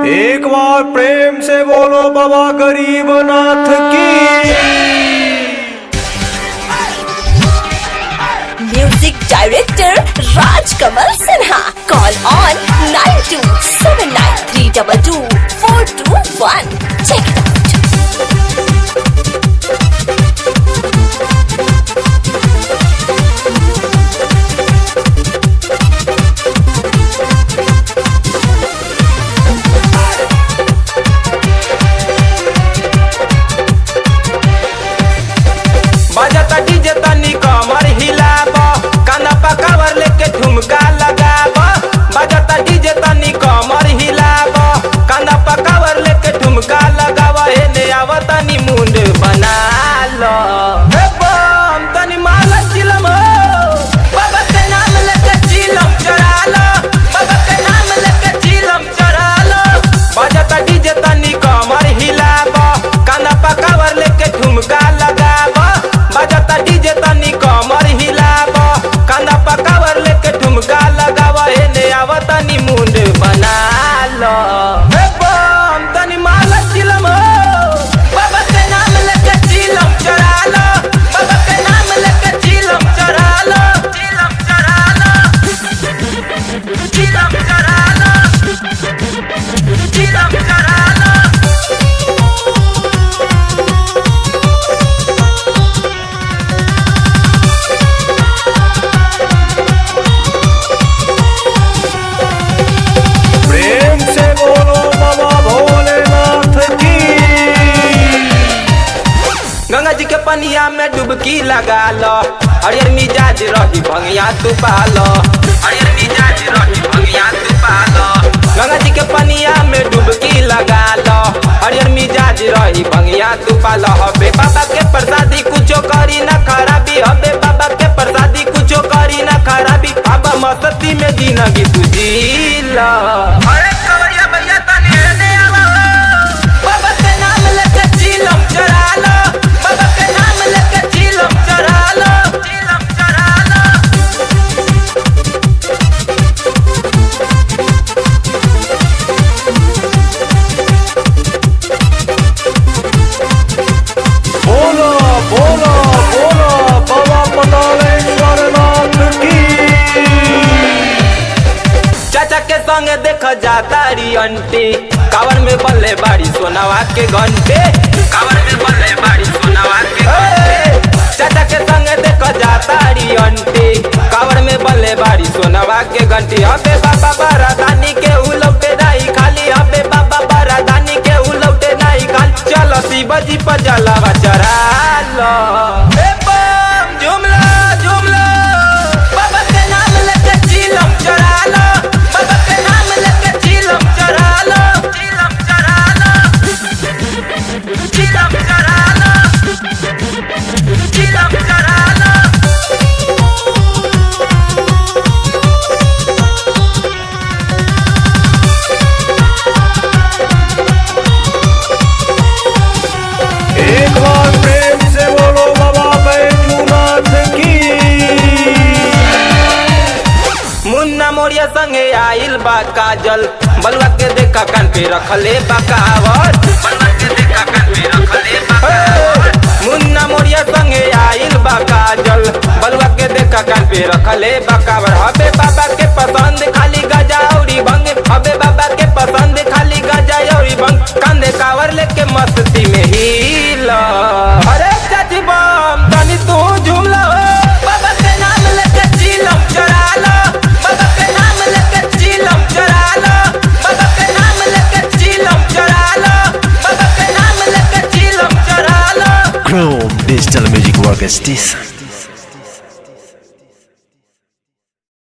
एक बार प्रेम से बोलो बाबा गरीबनाथ की। Music director Rajkamal Sinha. Call on 9279322421। Check it out. बजता डीजे तनी कमर हिलाब, काना पा कवर लेके ठुमका लगाब। बजता डीजे तनी कमर हिलाब, काना पा कवर लेके ठुमका लगाब। एने आव तनी मुंड बना लो, हे बम तनी माला चिलम हो। बाबा के नाम लेके चिलम चढ़ा लो, बाबा के नाम लेके चिलम चढ़ा लो। बजता डीजे तनी कमर हिलाब, काना पा कवर लेके ठुमका लगाब। बजता डीजे तनी कमर हिलाब, कांदा पकावर लेके ठुमका लगाव। एने आव तनी मुंड बना लो, हे बम तनी माला चिलम हो। बाबा के नाम लेके चिलम चढ़ा लो, बाबा के नाम लेके चिलम चढ़ा लो। चिलम चढ़ा लो, चिलम चढ़ा लो, चिलम चढ़ा लो। प्रेम से बोलो बाबा भोलेनाथ की। गंगा जी के पनिया में डुबकी लगा लो, हरियर मिजाज रही भंगिया तू पालो। हरियर मिजाज रही भंगिया तू पालो। गंगा जी के पनिया में डुबकी लगा लो, हरियर मिजाज रही भंगिया तू पालो। हबे बाबा के प्रसादी कुछो करी ना खराबी, हबे बाबा के प्रसादी कुछो करी ना खराबी। अब मस्ती में जिंदगी तू जी लो। अरे कवरिया भैया तनी एने आवो, बाबा के नाम लेके चिलम चढ़ा लो, बाबा के नाम लेके चिलम चढ़ा लो। चिलम चढ़ा लो। बोलो बोलो बोलो बाबा पतालेश्वरनाथ की। चाचा के संग देख जाता री अंटी, कावर में बल्ले बाड़ी सोनावा के घंटे। कावर में बल्ले बाड़ी सोनावा के घंटे। चाचा के संग देख जाता री अंटी, कावर में बल्ले बाड़ी सोनावा के घंटी। अबे बाबा बरादानी के उलौटे नहीं खाली, अबे बाबा बरादानी के उलौटे नहीं खाली। चलो शिवजी पर जलावा चढ़ा लो, हे बम झूम लो झूम लो। बाबा के नाम लेके चिलम चढ़ा लो, बाबा के नाम लेके चिलम चढ़ा लो। चिलम चढ़ा लो, चिलम चढ़ा लो, चिलम चढ़ा लो। एक बार प्रेम से बोलो बाबा बैजूनाथ की। मुन्ना मोरिया संगे आइल बा काजल, बलुआ के देखा कान पे रखले बकावत। बलुआ के देखा कान पे रखले बकावत। मुन्ना मोरिया संगे आइल बा काजल, बलुआ के देखा कान पे रखले बकावत। हबे बाबा के पसंद खाली गजा औरी भंग, हबे बाबा के पसंद खाली गजा औरी भंग। कांधे कावर लेके मस्ती में हिला। अरे चाची बम तनी तू झूम लो, बाबा के नाम लेके चिलम चढ़ा लो, बाबा के नाम लेके चिलम चढ़ा लो, बाबा के नाम लेके चिलम चढ़ा लो, बाबा के नाम लेके चिलम चढ़ा लो। Chrome Digital Music Workstation.